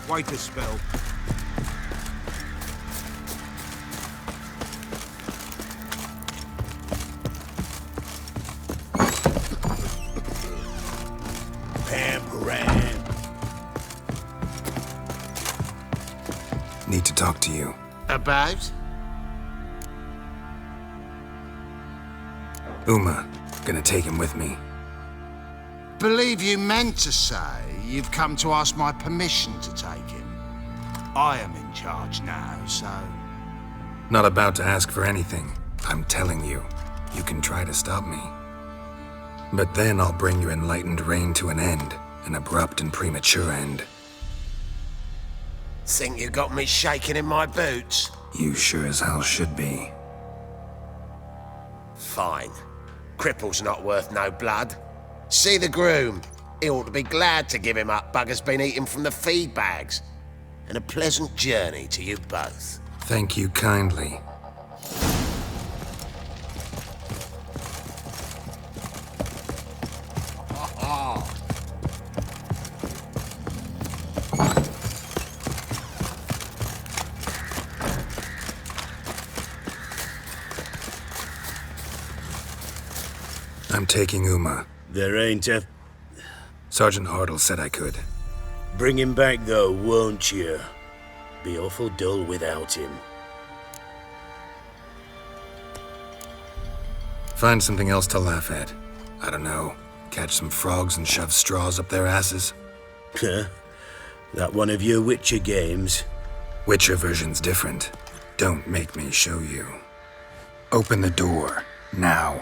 Wait a spell. Pamperan. Need to talk to you. About? Uma. Gonna take him with me. Believe you meant to say you've come to ask my permission to take him. I am in charge now, so... Not about to ask for anything. I'm telling you. You can try to stop me. But then I'll bring your enlightened reign to an end. An abrupt and premature end. Think you got me shaking in my boots? You sure as hell should be. Fine. Cripple's not worth no blood. See the groom. He ought to be glad to give him up. Bugger's been eating from the feed bags. And a pleasant journey to you both. Thank you kindly. I'm taking Uma. There ain't a... Sergeant Hartle said I could. Bring him back, though, won't you? Be awful dull without him. Find something else to laugh at. I don't know. Catch some frogs and shove straws up their asses. Huh? That one of your Witcher games? Witcher version's different. Don't make me show you. Open the door. Now.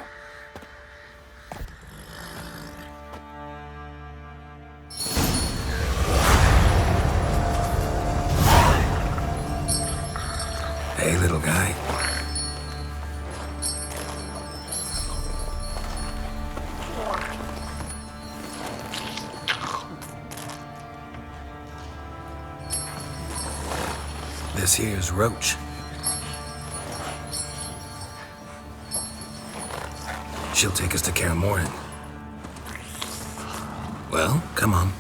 Hey, little guy. This here's Roach. She'll take us to Kaer Morhen. Well, come on.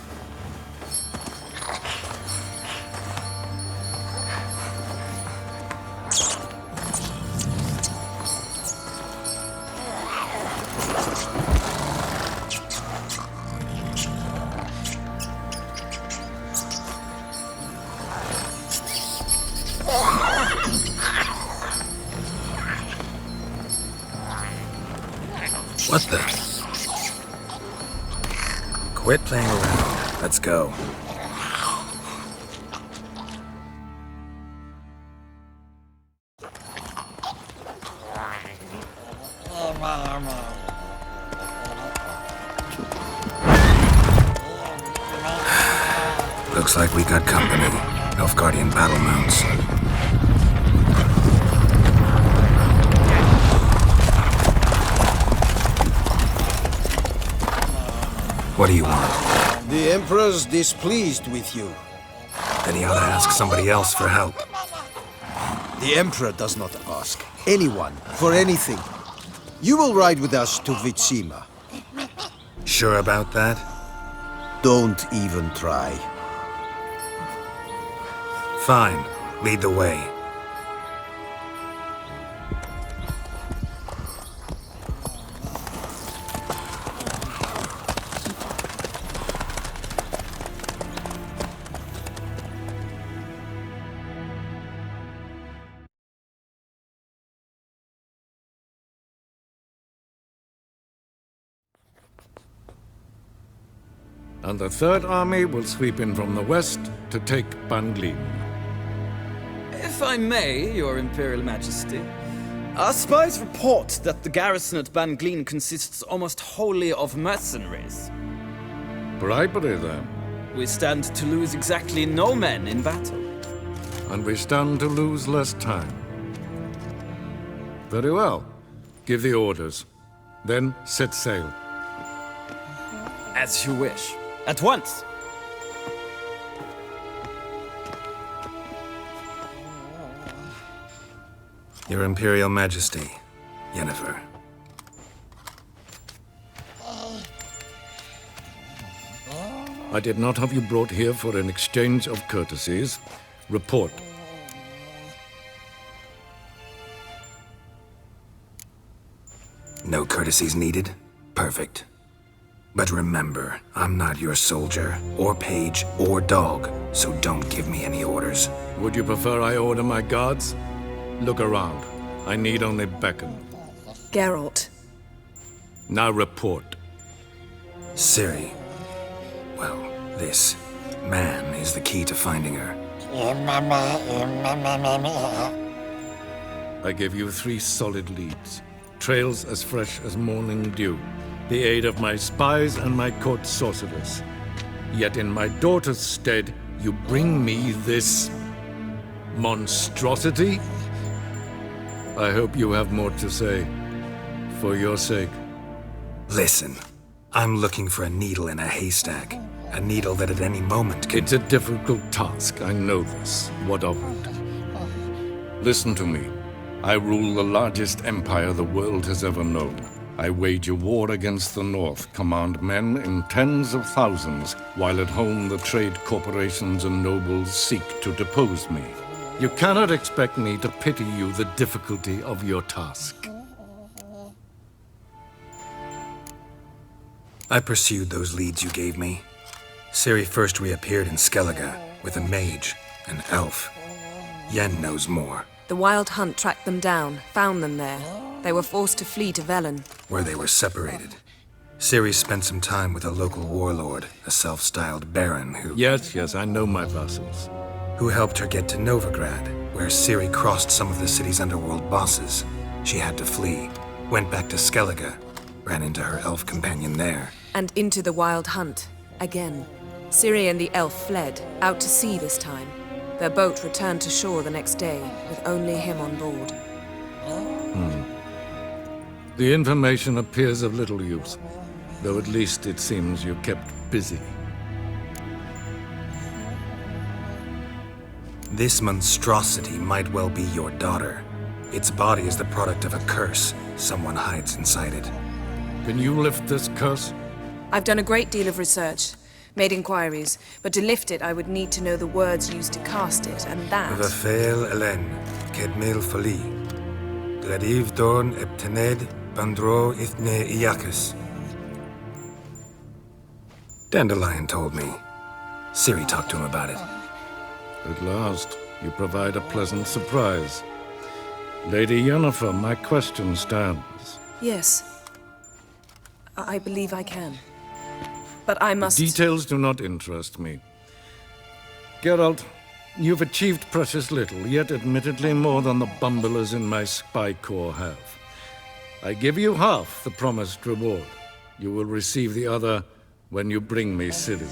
What the? Quit playing around. Let's go. Looks like we got company. Nilfgaardian battle mounts. What do you want? The Emperor's displeased with you. Then he ought to ask somebody else for help. The Emperor does not ask anyone for anything. You will ride with us to Vitsima. Sure about that? Don't even try. Fine. Lead the way. And the Third Army will sweep in from the west to take Ban Glin. If I may, Your Imperial Majesty, our spies report that the garrison at Ban Glin consists almost wholly of mercenaries. Bribery, then. We stand to lose exactly no men in battle. And we stand to lose less time. Very well. Give the orders. Then set sail. As you wish. At once! Your Imperial Majesty, Yennefer. I did not have you brought here for an exchange of courtesies. Report. No courtesies needed? Perfect. But remember, I'm not your soldier, or page, or dog, so don't give me any orders. Would you prefer I order my guards? Look around. I need only beckon. Geralt. Now report. Ciri. Well, this man is the key to finding her. I give you 3 solid leads. Trails as fresh as morning dew. The aid of my spies and my court sorcerers. Yet in my daughter's stead, you bring me this monstrosity? I hope you have more to say. For your sake. Listen, I'm looking for a needle in a haystack. A needle that at any moment can... It's a difficult task, I know this. What of it? Listen to me. I rule the largest empire the world has ever known. I wage a war against the North, command men in tens of thousands, while at home the trade corporations and nobles seek to depose me. You cannot expect me to pity you the difficulty of your task. I pursued those leads you gave me. Ciri first reappeared in Skellige with a mage, an elf. Yen knows more. The Wild Hunt tracked them down, found them there. They were forced to flee to Velen. Where they were separated. Ciri spent some time with a local warlord, a self-styled baron Yes, I know my vassals. who helped her get to Novigrad, where Ciri crossed some of the city's underworld bosses. She had to flee, went back to Skellige, ran into her elf companion there. And into the Wild Hunt. Again. Ciri and the elf fled, out to sea this time. Their boat returned to shore the next day, with only him on board. The information appears of little use, though at least it seems you kept busy. This monstrosity might well be your daughter. Its body is the product of a curse. Someone hides inside it. Can you lift this curse? I've done a great deal of research, made inquiries, but to lift it I would need to know the words used to cast it, and that... Vafael Elen, Kedmil Fali, Gladiv Dorn Eptened, Bandro Ithne Iacus. Dandelion told me. Ciri talked to him about it. At last, you provide a pleasant surprise. Lady Yennefer, my question stands. Yes. I believe I can. But I must... Details do not interest me. Geralt, you've achieved precious little, yet admittedly more than the bumblers in my spy corps have. I give you half the promised reward. You will receive the other when you bring me Ciri.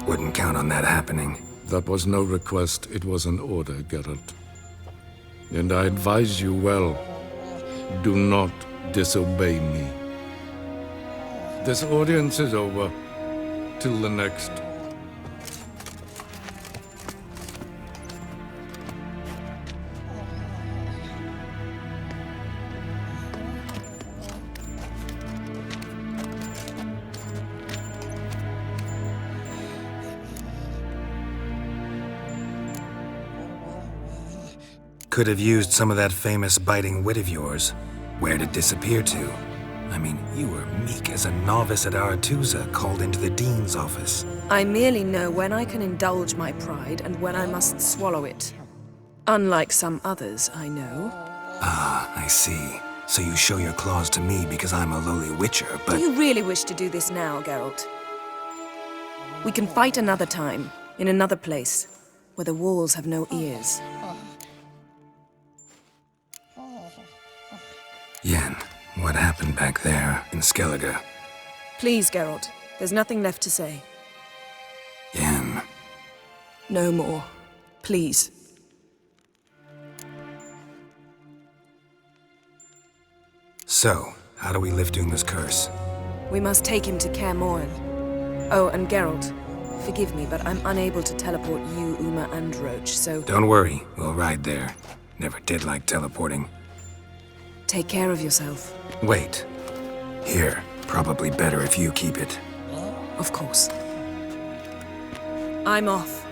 Wouldn't count on that happening. That was no request, it was an order, Geralt. And I advise you well, do not disobey me. This audience is over. Till the next. Could have used some of that famous biting wit of yours. Where'd it disappear to? I mean, you were meek as a novice at Aretuza called into the Dean's office. I merely know when I can indulge my pride and when I must swallow it. Unlike some others, I know. Ah, I see. So you show your claws to me because I'm a lowly witcher, but... Do you really wish to do this now, Geralt? We can fight another time, in another place, where the walls have no ears. Yen, what happened back there in Skellige? Please, Geralt. There's nothing left to say. Yen. No more. Please. So, how do we lift Uma's curse? We must take him to Kaer Morhen. Oh, and Geralt, Forgive me, but I'm unable to teleport you, Uma, and Roach, so Don't worry, we'll ride there. Never did like teleporting. take care of yourself. Wait. Here. Probably better if you keep it. Of course. I'm off.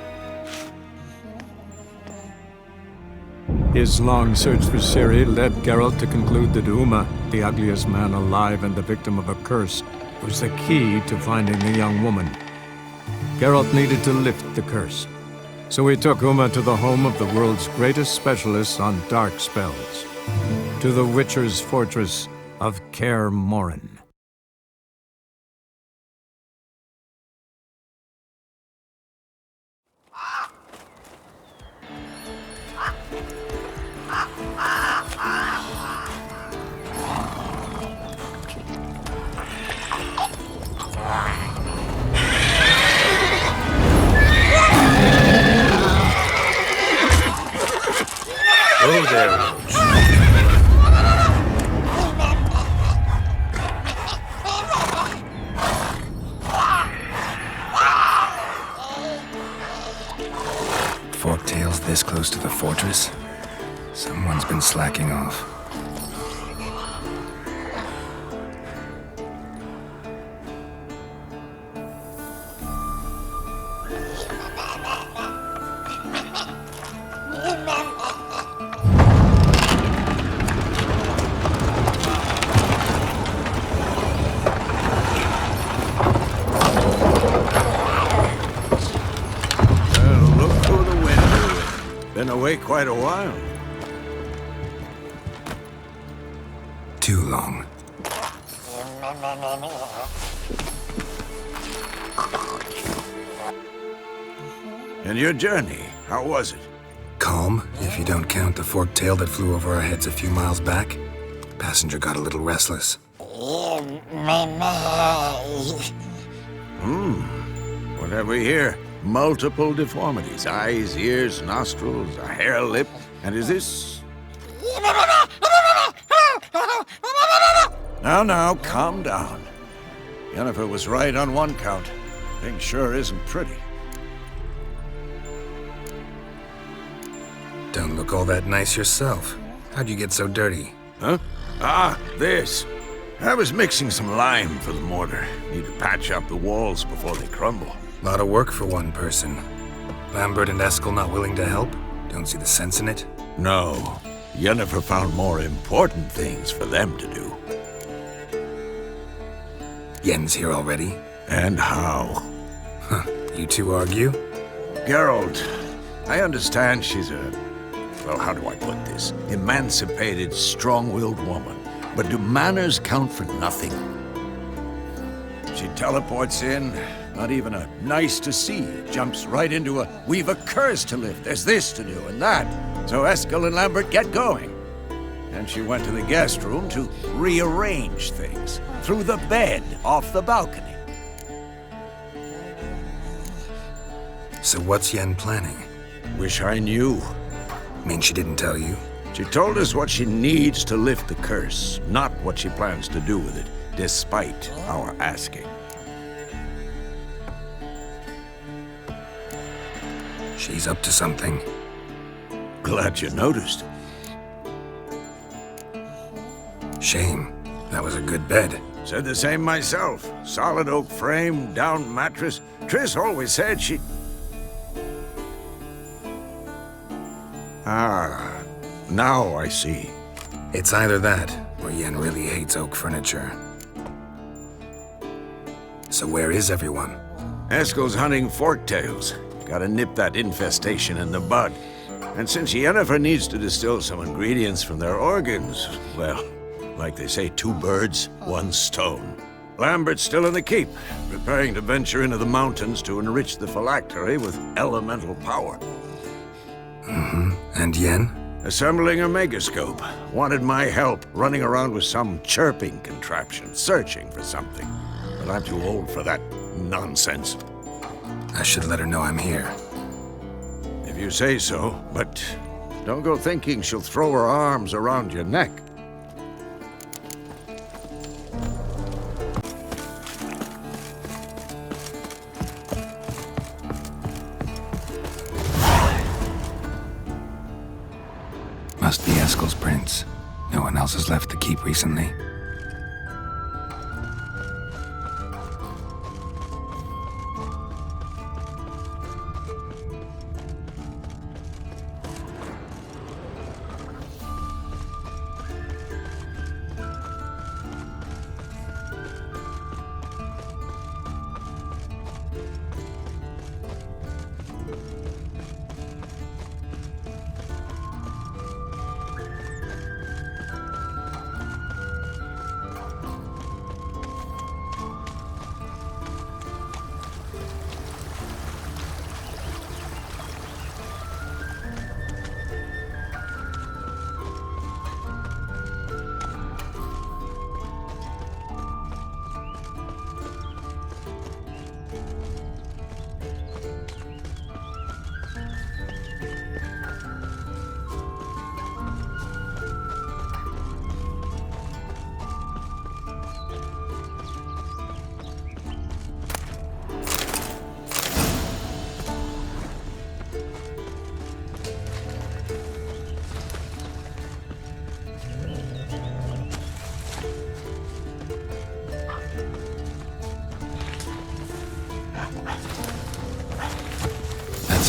His long search for Ciri led Geralt to conclude that Uma, the ugliest man alive and the victim of a curse, was the key to finding the young woman. Geralt needed to lift the curse, so he took Uma to the home of the world's greatest specialist on dark spells, to the Witcher's fortress of Kaer Morhen. Oh, there, Roach. Forktail's this close to the fortress? Someone's been slacking off. Look through the window. Been away quite a while. Too long. And your journey, how was it? Calm, if you don't count the forktail that flew over our heads a few miles back. Passenger got a little restless. What have we here? Multiple deformities. Eyes, ears, nostrils, a hair lip. And is this... Now, calm down. Yennefer was right on one count. Thing sure isn't pretty. Don't look all that nice yourself. How'd you get so dirty? Huh? Ah, this. I was mixing some lime for the mortar. Need to patch up the walls before they crumble. Lot of work for one person. Lambert and Eskel not willing to help? Don't see the sense in it? No. Yennefer found more important things for them to do. Yen's here already? And how? Huh. You two argue? Geralt, I understand she's a... well, how do I put this? Emancipated, strong-willed woman. But do manners count for nothing? She teleports in, not even a nice to see. Jumps right into a, we've a curse to lift, there's this to do and that. So Eskel and Lambert get going. And she went to the guest room to rearrange things. Through the bed, off the balcony. So what's Yen planning? Wish I knew. Mean she didn't tell you? She told us what she needs to lift the curse, not what she plans to do with it, despite our asking. She's up to something. Glad you noticed. Shame. That was a good bed. Said the same myself. Solid oak frame, down mattress. Triss always said she... Ah, now I see. It's either that, or Yen really hates oak furniture. So where is everyone? Eskel's hunting forktails. Gotta nip that infestation in the bud. And since Yennefer needs to distill some ingredients from their organs, well, like they say, 2 birds, 1 stone. Lambert's still in the keep, preparing to venture into the mountains to enrich the phylactery with elemental power. And Yen? Assembling a megascope. Wanted my help running around with some chirping contraption, searching for something. But I'm too old for that nonsense. I should let her know I'm here. If you say so, but don't go thinking she'll throw her arms around your neck. Eskel's prints. No one else has left the keep recently.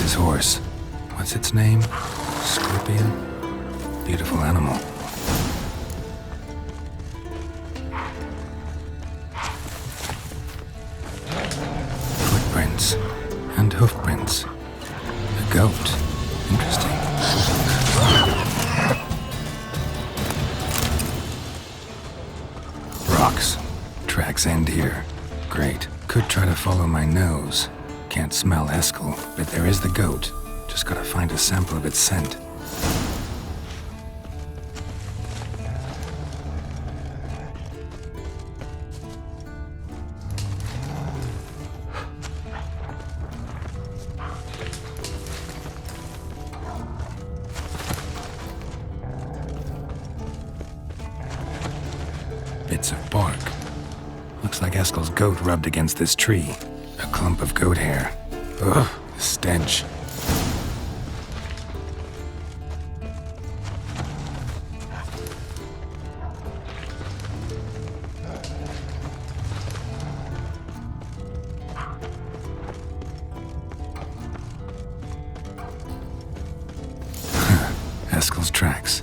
His horse. What's its name? Scorpion? Beautiful animal. Footprints and hoofprints. A goat. Interesting. Rocks. Tracks end here. Great. Could try to follow my nose. Can't smell Eskel, but there is the goat. Just gotta find a sample of its scent. Bits of bark. Looks like Eskel's goat rubbed against this tree. A clump of goat hair. Ugh, the stench. Eskel's tracks.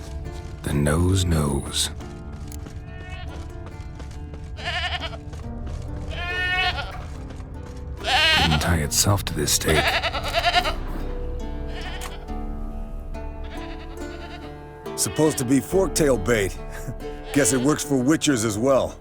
The nose knows. Didn't tie itself to this stake. Supposed to be forktail bait. Guess it works for witchers as well.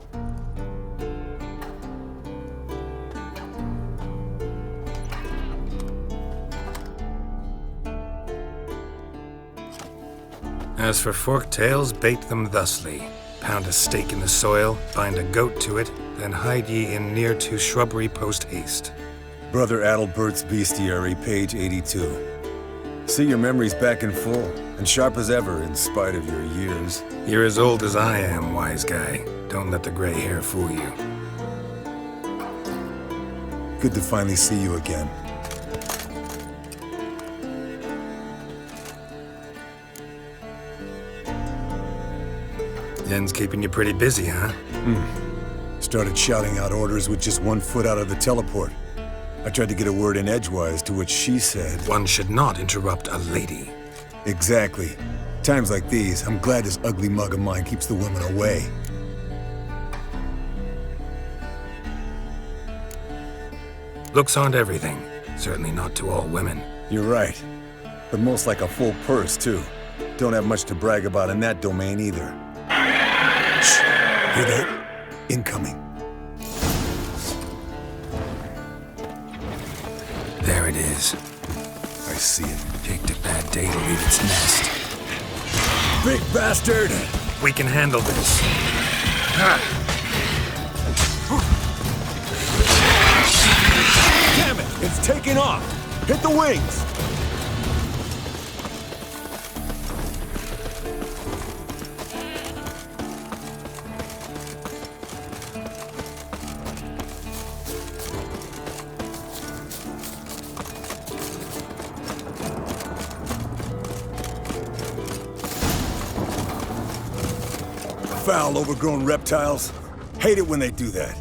As for forktails, bait them thusly. Pound a stake in the soil, bind a goat to it, then hide ye in near to shrubbery post haste. Brother Adalbert's Bestiary, page 82. See your memories back in full, and sharp as ever in spite of your years. You're as old as I am, wise guy. Don't let the gray hair fool you. Good to finally see you again. Yen's keeping you pretty busy, huh? Started shouting out orders with just 1 foot out of the teleport. I tried to get a word in edgewise, to which she said... One should not interrupt a lady. Exactly. Times like these, I'm glad this ugly mug of mine keeps the women away. Looks aren't everything. Certainly not to all women. You're right. But most like a full purse, too. Don't have much to brag about in that domain, either. Shh! Hear that? Incoming. There it is. I see it. Picked a bad day to leave its nest. Big bastard! We can handle this. Damn it! It's taking off! Hit the wings! foul, overgrown reptiles. Hate it when they do that.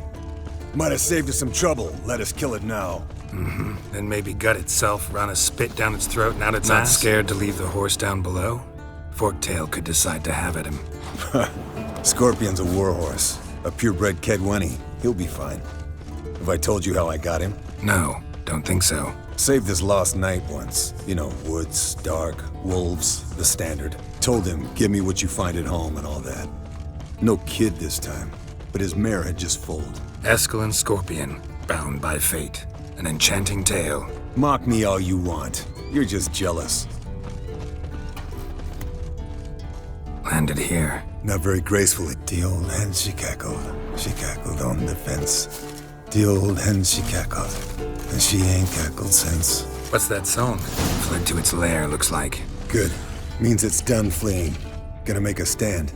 Might have saved us some trouble. Let us kill it now. Then maybe gut itself, run a spit down its throat and out its ass? Not scared to leave the horse down below? Forktail could decide to have at him. Scorpion's a warhorse. A purebred Kedwenny. He'll be fine. Have I told you how I got him? No, don't think so. Saved his lost knight once. You know, woods, dark, wolves, the standard. Told him, give me what you find at home and all that. No kid this time, but his mare had just foaled. Eskel and Scorpion, bound by fate. An enchanting tale. Mock me all you want. You're just jealous. Landed here. Not very gracefully. The old hen, she cackled. She cackled on the fence. The old hen, she cackled. And she ain't cackled since. What's that song? Fled to its lair, looks like. Good. Means it's done fleeing. Gonna make a stand.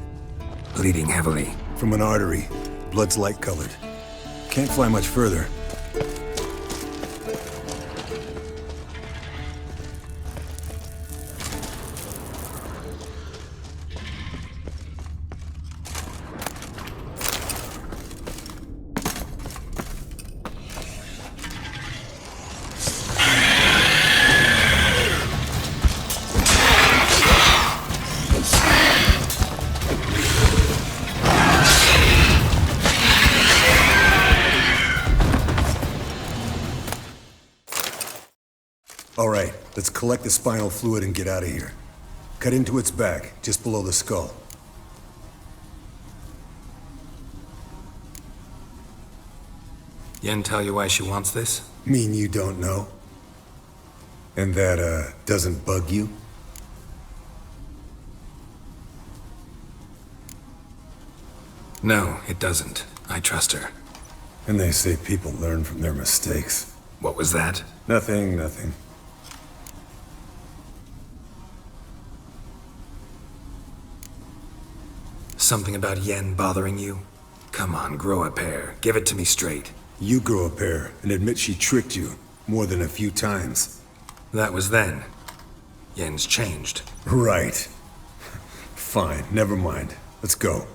Bleeding heavily. From an artery. Blood's light-colored. Can't fly much further. All right, let's collect the spinal fluid and get out of here. Cut into its back, just below the skull. Yen tell you why she wants this? Mean you don't know? And that, doesn't bug you? No, it doesn't. I trust her. And they say people learn from their mistakes. What was that? Nothing, nothing. Something about Yen bothering you? Come on, grow a pair. Give it to me straight. You grow a pair and admit she tricked you more than a few times. That was then. Yen's changed. Right. Fine, never mind. Let's go.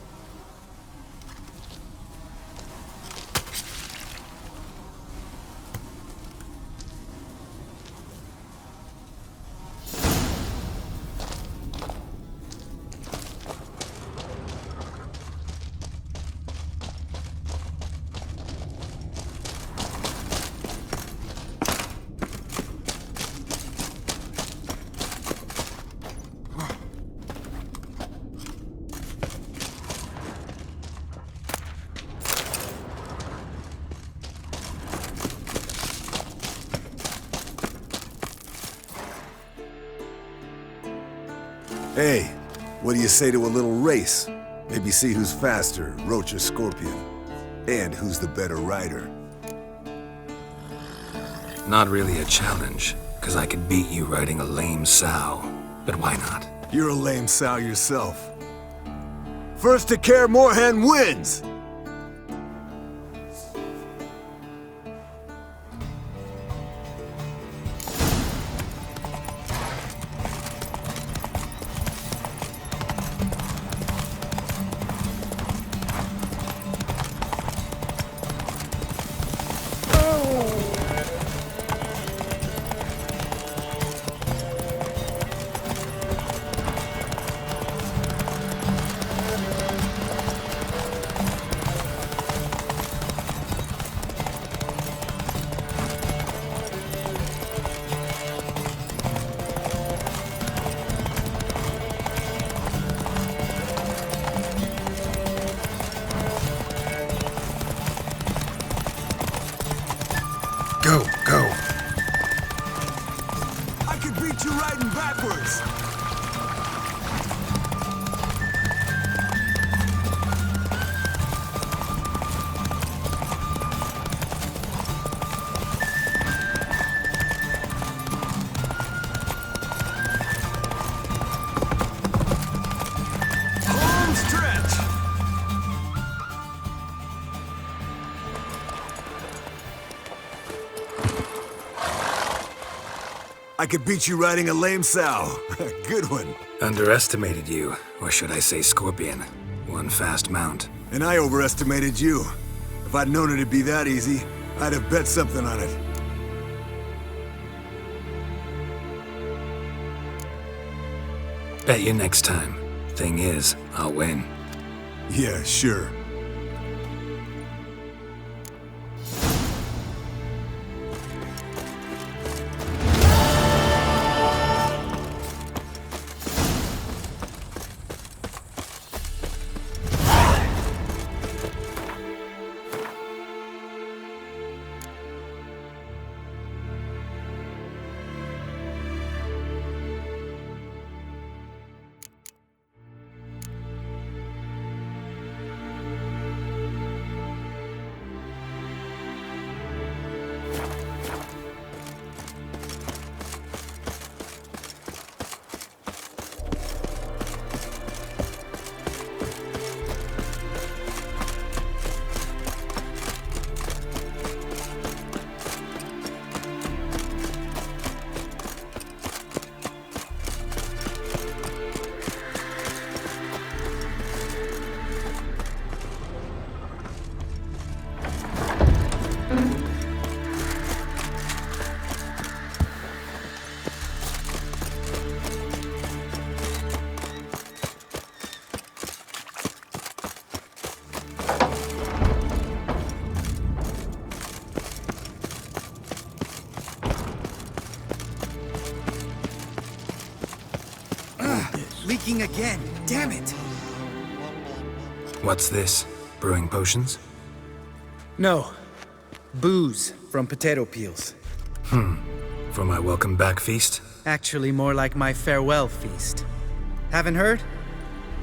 Hey, what do you say to a little race? Maybe see who's faster, Roach or Scorpion. And who's the better rider. Not really a challenge, because I could beat you riding a lame sow. But why not? You're a lame sow yourself. First to Kaer Morhen wins! Go, go. I could beat you riding backwards. Home stretch. I could beat you riding a lame sow. Good one. Underestimated you, or should I say Scorpion. One fast mount. And I overestimated you. If I'd known it'd be that easy, I'd have bet something on it. Bet you next time. Thing is, I'll win. Yeah, sure. Leaking again. Damn it. What's this? Brewing potions? No. Booze from potato peels. For my welcome back feast? Actually, more like my farewell feast. Haven't heard?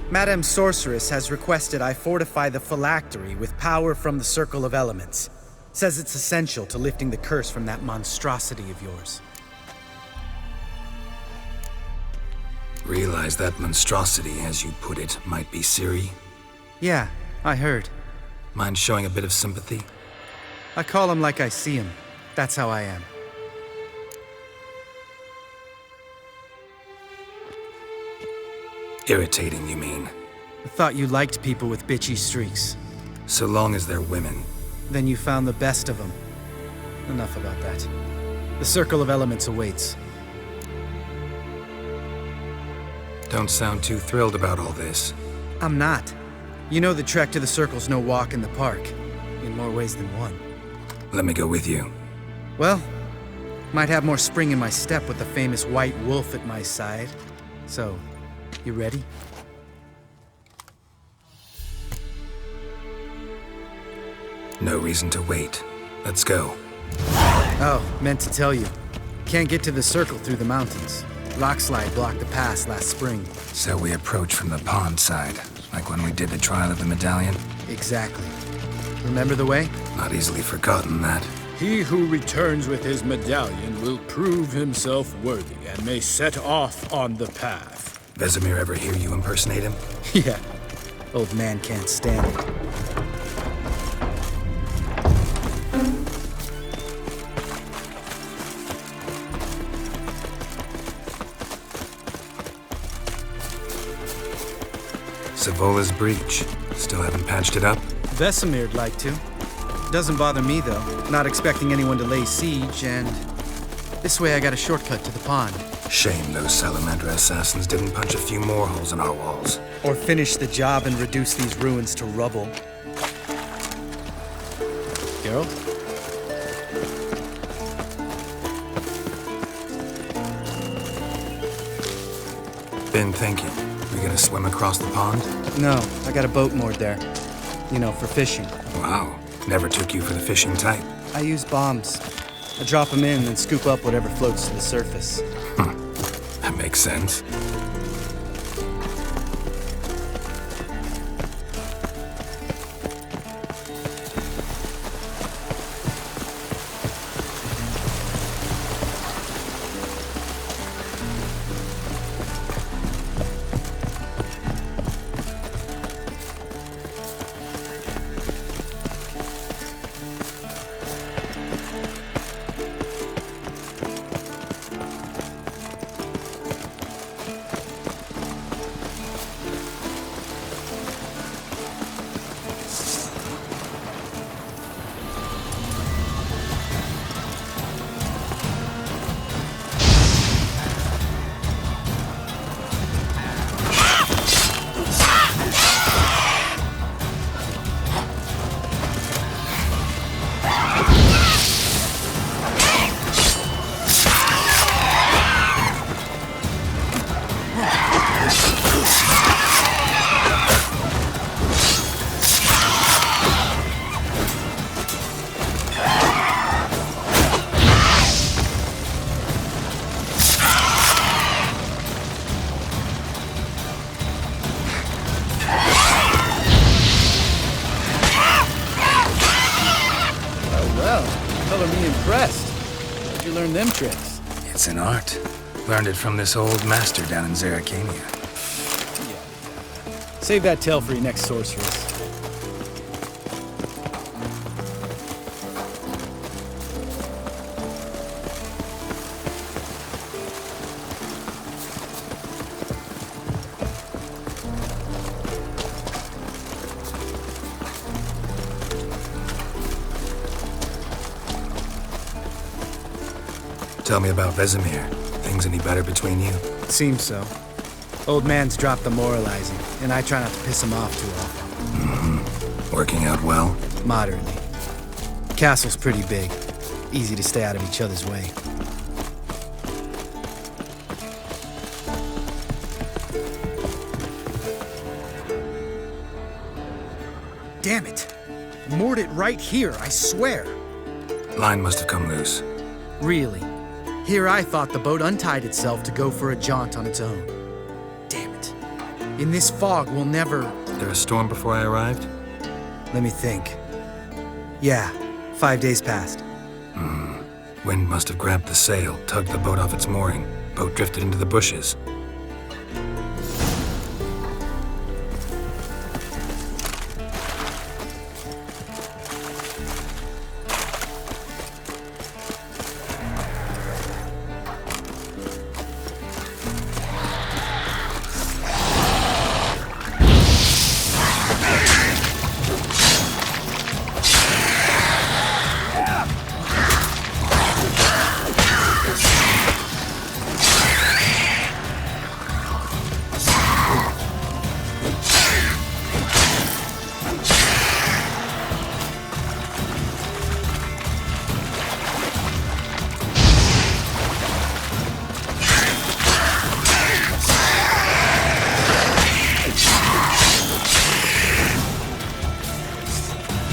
Madame Sorceress has requested I fortify the phylactery with power from the Circle of Elements. Says it's essential to lifting the curse from that monstrosity of yours. Realize that monstrosity, as you put it, might be Ciri? Yeah, I heard. Mind showing a bit of sympathy? I call him like I see him. That's how I am. Irritating, you mean? I thought you liked people with bitchy streaks. So long as they're women. Then you found the best of them. Enough about that. The Circle of Elements awaits. Don't sound too thrilled about all this. I'm not. You know the trek to the Circle's no walk in the park. In more ways than one. Let me go with you. Well, might have more spring in my step with the famous White Wolf at my side. So, you ready? No reason to wait. Let's go. Oh, meant to tell you. Can't get to the Circle through the mountains. Rockslide blocked the pass last spring. So we approach from the pond side, like when we did the trial of the medallion? Exactly. Remember the way? Not easily forgotten, that. He who returns with his medallion will prove himself worthy and may set off on the path. Vesemir ever hear you impersonate him? Yeah. Old man can't stand it. Savola's breach. Still haven't patched it up? Vesemir'd like to. Doesn't bother me, though. Not expecting anyone to lay siege, and this way I got a shortcut to the pond. Shame those Salamandra assassins didn't punch a few more holes in our walls. Or finish the job and reduce these ruins to rubble. Geralt? Been thinking. We gonna swim across the pond? No, I got a boat moored there. You know, for fishing. Wow. Never took you for the fishing type. I use bombs. I drop them in and scoop up whatever floats to the surface. That makes sense. impressed. Where'd you learn them tricks? It's an art. Learned it from this old master down in Zerrikania. Save that tale for your next sorceress. Tell me about Vesemir. Things any better between you? Seems so. Old man's dropped the moralizing, and I try not to piss him off too often. Working out well? Moderately. Castle's pretty big. Easy to stay out of each other's way. Damn it! Moored it right here, I swear! Line must have come loose. Really? Here I thought the boat untied itself to go for a jaunt on its own. Damn it. In this fog, we'll never... There a storm before I arrived? Let me think. Yeah, 5 days past. Wind must have grabbed the sail, tugged the boat off its mooring. Boat drifted into the bushes.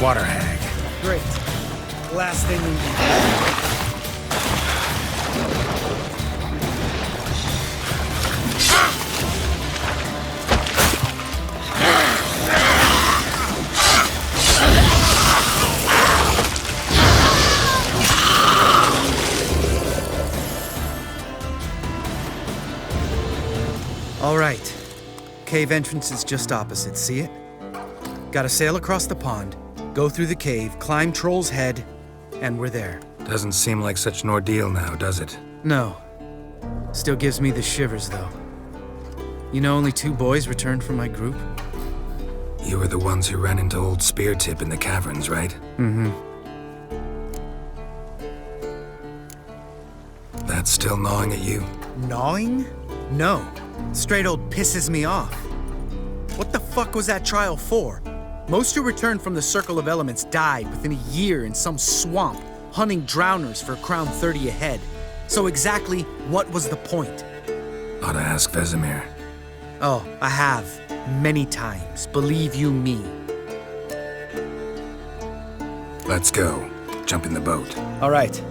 Water hag. Great. Last thing we need. All right. Cave entrance is just opposite, see it? Gotta sail across the pond, go through the cave, climb Troll's Head, and we're there. Doesn't seem like such an ordeal now, does it? No. Still gives me the shivers, though. You know only 2 boys returned from my group? You were the ones who ran into old Speartip in the caverns, right? Mm-hmm. That's still gnawing at you? Gnawing? No. Straight old pisses me off. What the fuck was that trial for? Most who returned from the Circle of Elements died within a year in some swamp, hunting drowners for a crown 30 a head. So exactly what was the point? Ought to ask Vesemir. Oh, I have. Many times, believe you me. Let's go. Jump in the boat. All right.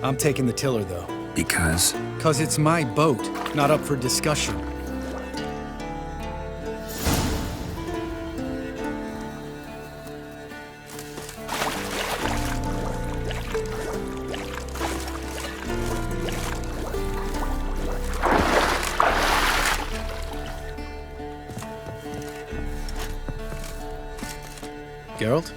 I'm taking the tiller, though. Because? 'Cause it's my boat, not up for discussion. Geralt?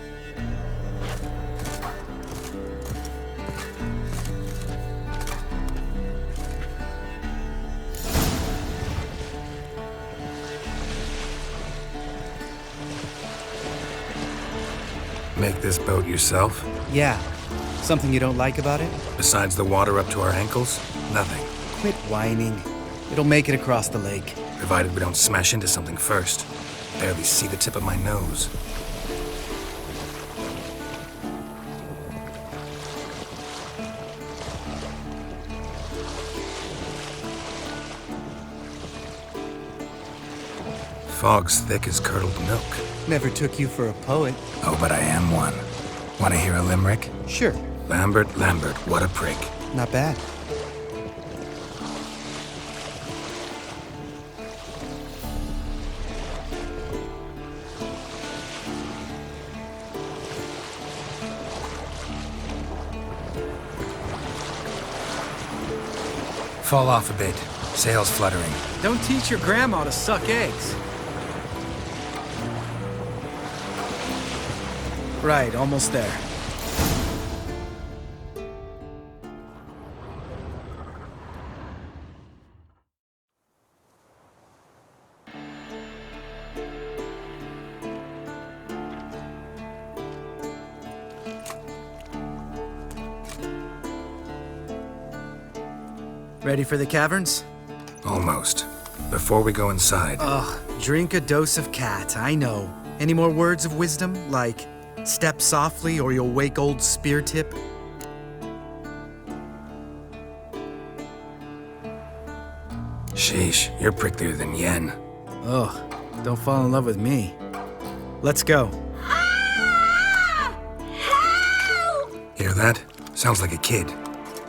Make this boat yourself? Yeah. Something you don't like about it? Besides the water up to our ankles? Nothing. Quit whining. It'll make it across the lake. Provided we don't smash into something first. Barely see the tip of my nose. Fog's thick as curdled milk. Never took you for a poet. Oh, but I am one. Want to hear a limerick? Sure. Lambert, Lambert, what a prick. Not bad. Fall off a bit. Sails fluttering. Don't teach your grandma to suck eggs. Right, almost there. Ready for the caverns? Almost. Before we go inside... Ugh, drink a dose of cat, I know. Any more words of wisdom, like, step softly or you'll wake old Spear Tip? Sheesh, you're pricklier than Yen. Ugh, don't fall in love with me. Let's go. Hear that? Sounds like a kid.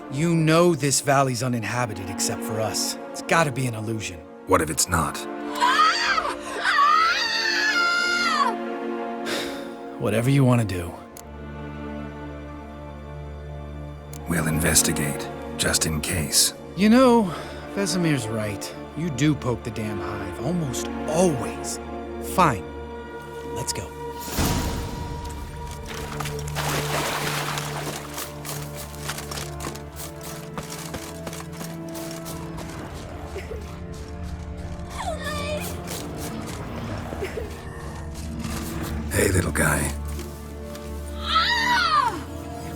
You know this valley's uninhabited except for us. It's gotta be an illusion. What if it's not? Whatever you want to do. We'll investigate, just in case. You know, Vesemir's right. You do poke the damn hive, almost always. Fine. Let's go. Hey, little guy.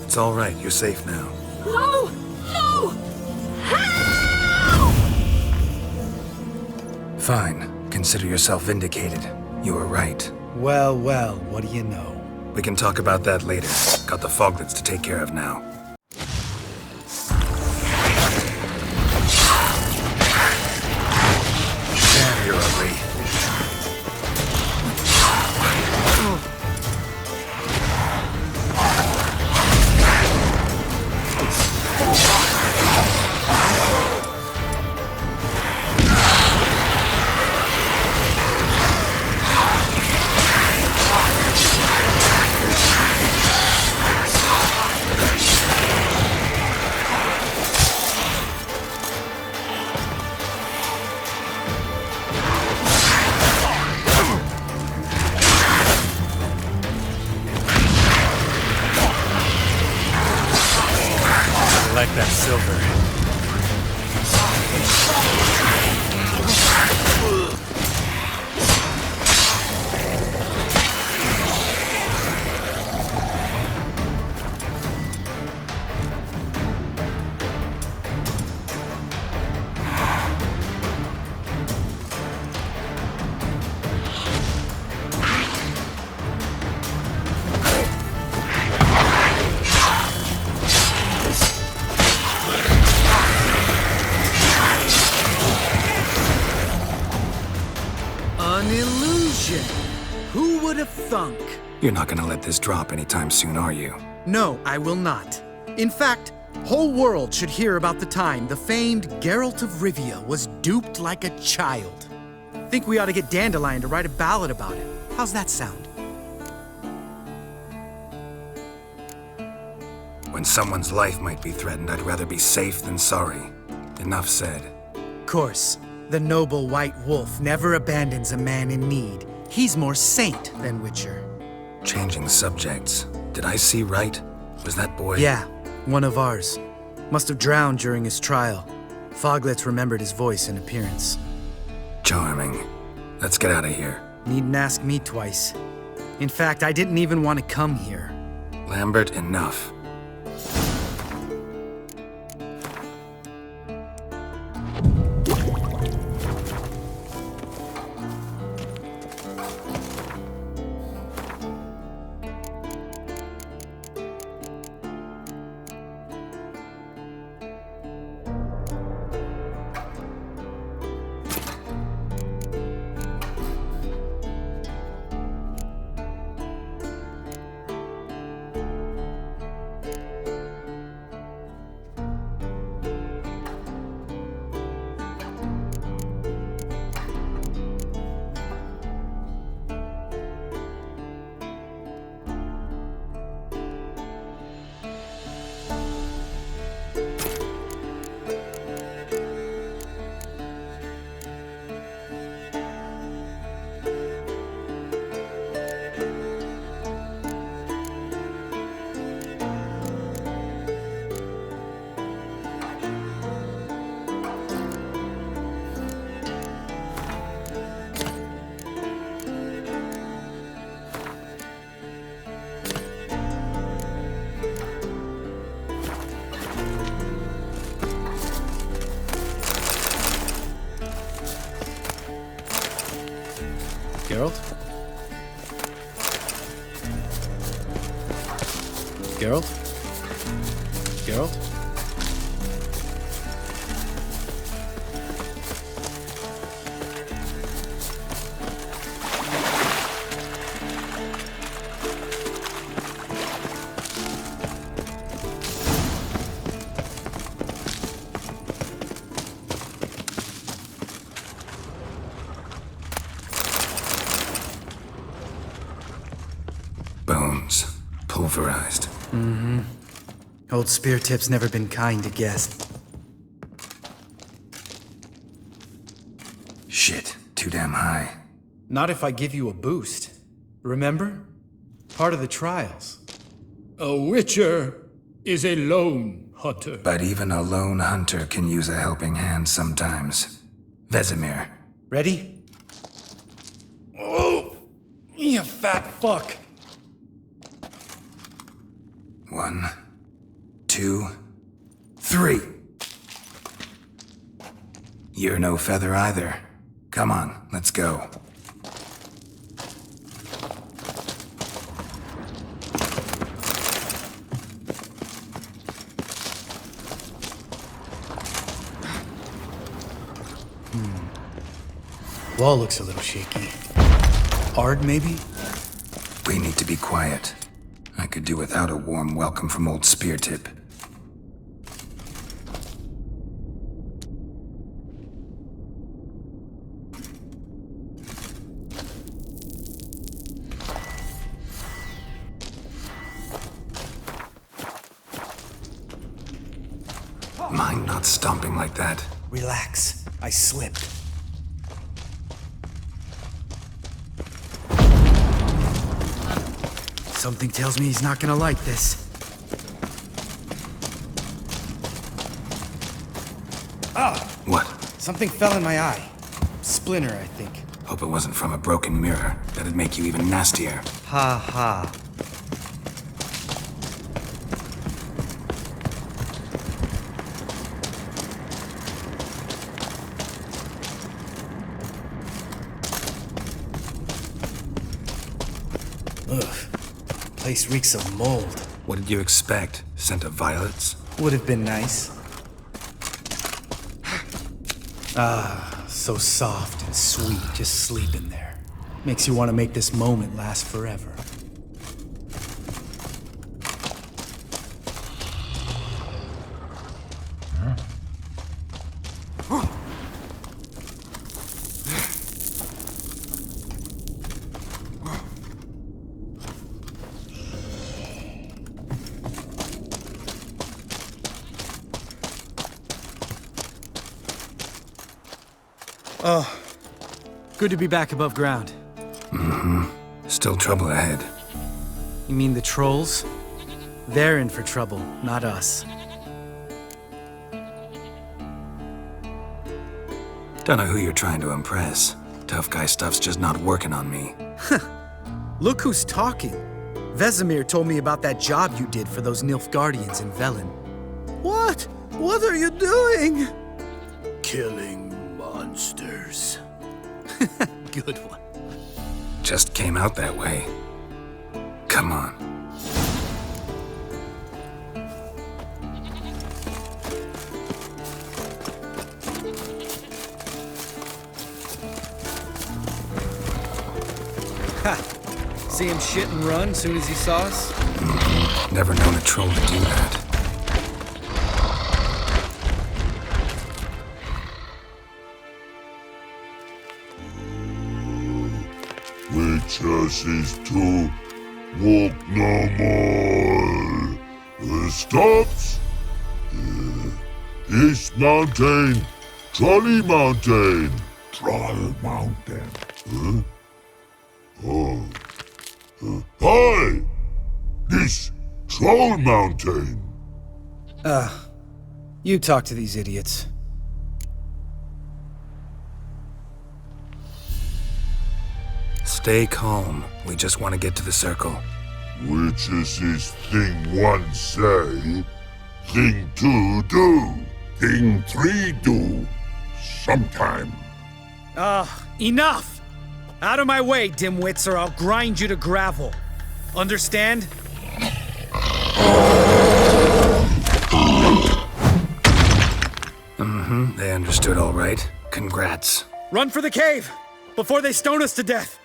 It's all right. You're safe now. No! No! Fine. Consider yourself vindicated. You were right. Well, well, what do you know? We can talk about that later. Got the foglets to take care of now. Damn, you're ugly. I like that silver. An illusion! Who would have thunk? You're not gonna let this drop anytime soon, are you? No, I will not. In fact, whole world should hear about the time the famed Geralt of Rivia was duped like a child. Think we ought to get Dandelion to write a ballad about it. How's that sound? When someone's life might be threatened, I'd rather be safe than sorry. Enough said. Course, the noble white wolf never abandons a man in need. He's more saint than Witcher. Changing subjects. Did I see right? Was that boy... Yeah, one of ours. Must have drowned during his trial. Foglets remembered his voice and appearance. Charming. Let's get out of here. Needn't ask me twice. In fact, I didn't even want to come here. Lambert, enough. Geralt? Geralt? Geralt? Bones. Pulverized. Mm-hmm. Old Spear Tip's never been kind to guests. Shit. Too damn high. Not if I give you a boost. Remember? Part of the trials. A witcher is a lone hunter. But even a lone hunter can use a helping hand sometimes. Vesemir. Ready? Oh! You fat fuck! 1, 2, 3. You're no feather either. Come on, let's go. Wall looks a little shaky. Ard, maybe? We need to be quiet. I could do without a warm welcome from old Spear Tip. Mind not stomping like that. Relax. I slipped. Something tells me he's not gonna like this. Ah! What? Something fell in my eye. Splinter, I think. Hope it wasn't from a broken mirror. That'd make you even nastier. Ha ha. Ugh. Place reeks of mold. What did you expect? Scent of violets? Would have been nice. Ah, so soft and sweet, just sleeping there. Makes you want to make this moment last forever. Oh, good to be back above ground. Mm-hmm. Still trouble ahead. You mean the trolls? They're in for trouble, not us. Don't know who you're trying to impress. Tough guy stuff's just not working on me. Look who's talking. Vesemir told me about that job you did for those Nilfgaardians in Velen. What? What are you doing? Killing monsters. Good one. Just came out that way. Come on. Ha! See him shit and run soon as he saw us? Never known a troll to do that. Witches is to walk no more. Stops. East Mountain, Trolley Mountain. Troll Mountain. Huh? Oh. Hi! This Troll Mountain. You talk to these idiots. Stay calm. We just want to get to the circle. Witches is thing one say, thing two do, thing three do. Sometime. Enough! Out of my way, dimwits, or I'll grind you to gravel. Understand? Mm-hmm, they understood all right. Congrats. Run for the cave! Before they stone us to death!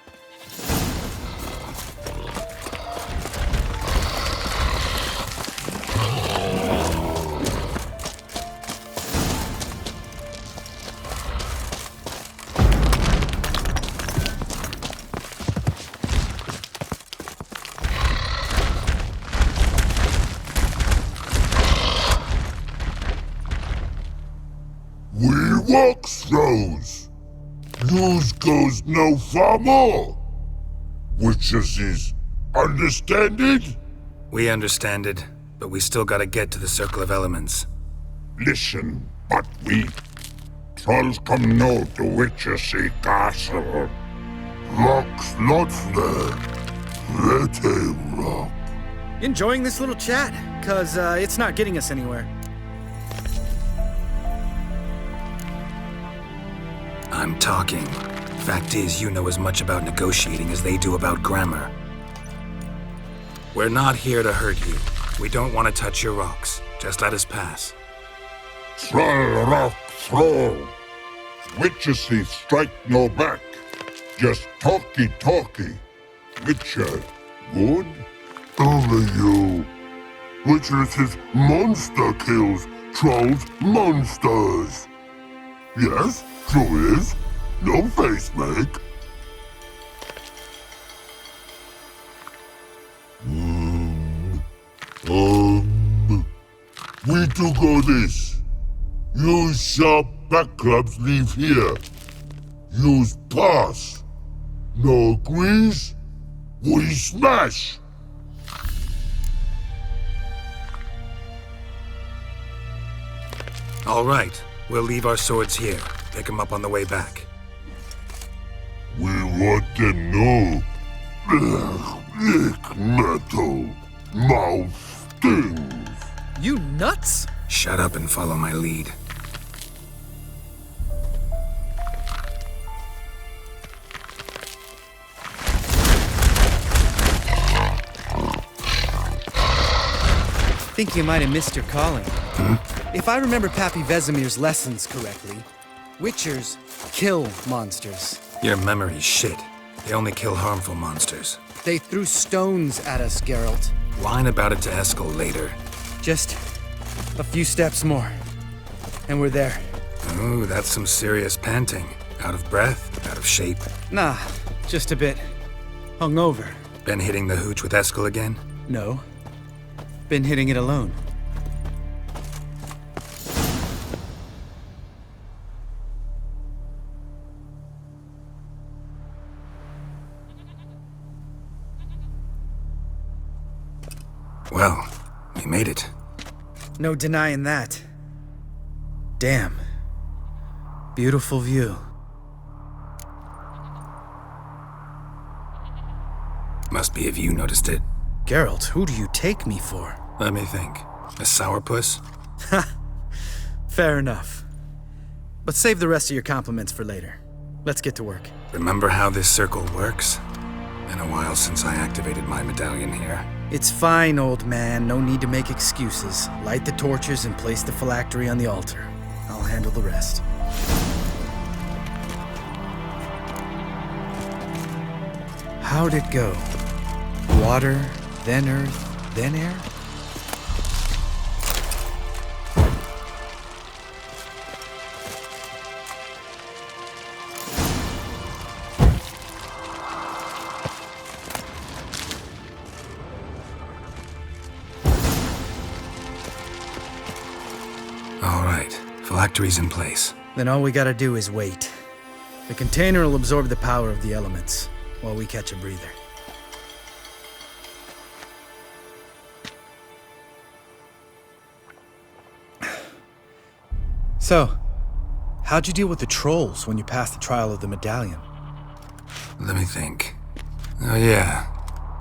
We walk throws. News goes no far more. Witches is understand it? We understand it, but we still gotta get to the Circle of Elements. Listen, but we trolls come no to Witches castle. Rocks lots there. Let him rock. Enjoying this little chat? Cause it's not getting us anywhere. I'm talking. Fact is, you know as much about negotiating as they do about grammar. We're not here to hurt you. We don't want to touch your rocks. Just let us pass. Troll rock throw. Witches strike no back. Just talky. Witcher, good? Only you. Witches monster kills. Trolls monsters. Yes, true is. No face make. We do go this. Use sharp back clubs leave here. Use pass. No agrees? We smash. All right. We'll leave our swords here. Pick them up on the way back. We want to know. Lick metal. Mouth stings. You nuts? Shut up and follow my lead. Think you might have missed your calling. If I remember Pappy Vesemir's lessons correctly, Witchers kill monsters. Your memory's shit. They only kill harmful monsters. They threw stones at us, Geralt. Whine about it to Eskel later. Just a few steps more, and we're there. Ooh, that's some serious panting. Out of breath? Out of shape? Nah, just a bit hungover. Been hitting the hooch with Eskel again? No. Been hitting it alone. Well, we made it. No denying that. Damn. Beautiful view. Must be if you noticed it. Geralt, who do you take me for? Let me think. A sourpuss? Ha! Fair enough. But save the rest of your compliments for later. Let's get to work. Remember how this circle works? Been a while since I activated my medallion here. It's fine, old man. No need to make excuses. Light the torches and place the phylactery on the altar. I'll handle the rest. How'd it go? Water, then earth, then air? All right, phylactery's in place. Then all we gotta do is wait. The container will absorb the power of the elements, while we catch a breather. So, how'd you deal with the trolls when you passed the trial of the medallion? Let me think. Oh yeah,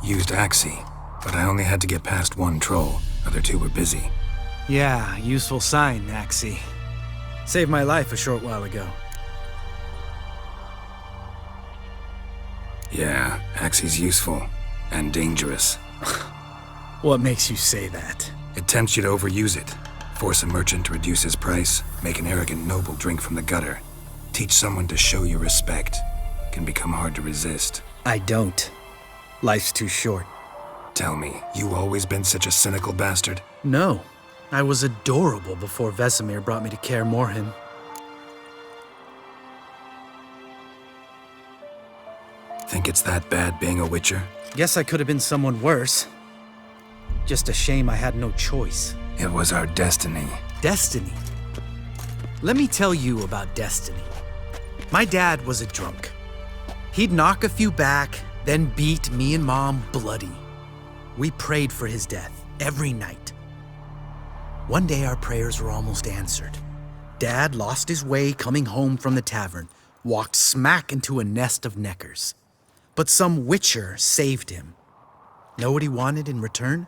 used Axii, but I only had to get past one troll. Other two were busy. Yeah, useful sign, Axii. Saved my life a short while ago. Yeah, Axie's useful. And dangerous. What makes you say that? It tempts you to overuse it. Force a merchant to reduce his price. Make an arrogant noble drink from the gutter. Teach someone to show you respect. Can become hard to resist. I don't. Life's too short. Tell me, you always been such a cynical bastard? No. I was adorable before Vesemir brought me to Kaer Morhen. Think it's that bad being a Witcher? Guess I could have been someone worse. Just a shame I had no choice. It was our destiny. Destiny? Let me tell you about destiny. My dad was a drunk. He'd knock a few back, then beat me and Mom bloody. We prayed for his death every night. One day our prayers were almost answered. Dad lost his way coming home from the tavern, walked smack into a nest of neckers. But some Witcher saved him. Know what he wanted in return?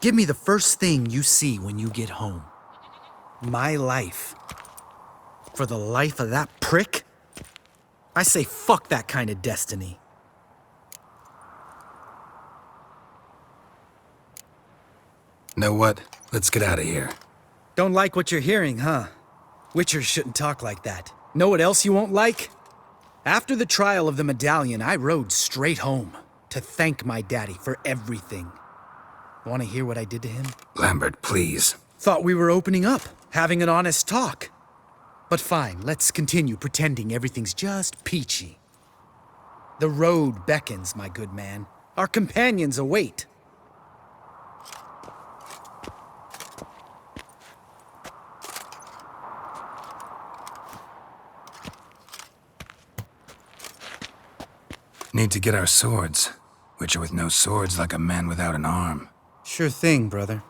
Give me the first thing you see when you get home. My life. For the life of that prick? I say fuck that kind of destiny. Know what? Let's get out of here. Don't like what you're hearing, huh? Witchers shouldn't talk like that. Know what else you won't like? After the trial of the medallion, I rode straight home to thank my daddy for everything. Want to hear what I did to him? Lambert, please. Thought we were opening up, having an honest talk. But fine, let's continue pretending everything's just peachy. The road beckons, my good man. Our companions await. Need to get our swords. Witcher with no swords like a man without an arm. Sure thing, brother.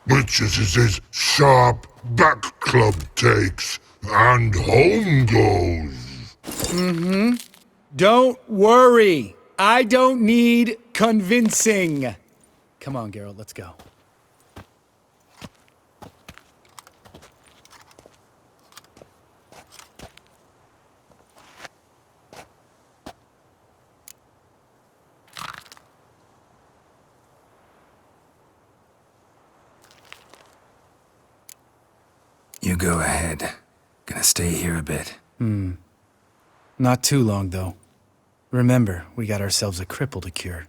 Witches is sharp back club takes, and home goes. Don't worry. I don't need convincing. Come on, Geralt, let's go. You go ahead. Gonna stay here a bit. Not too long, though. Remember, we got ourselves a cripple to cure.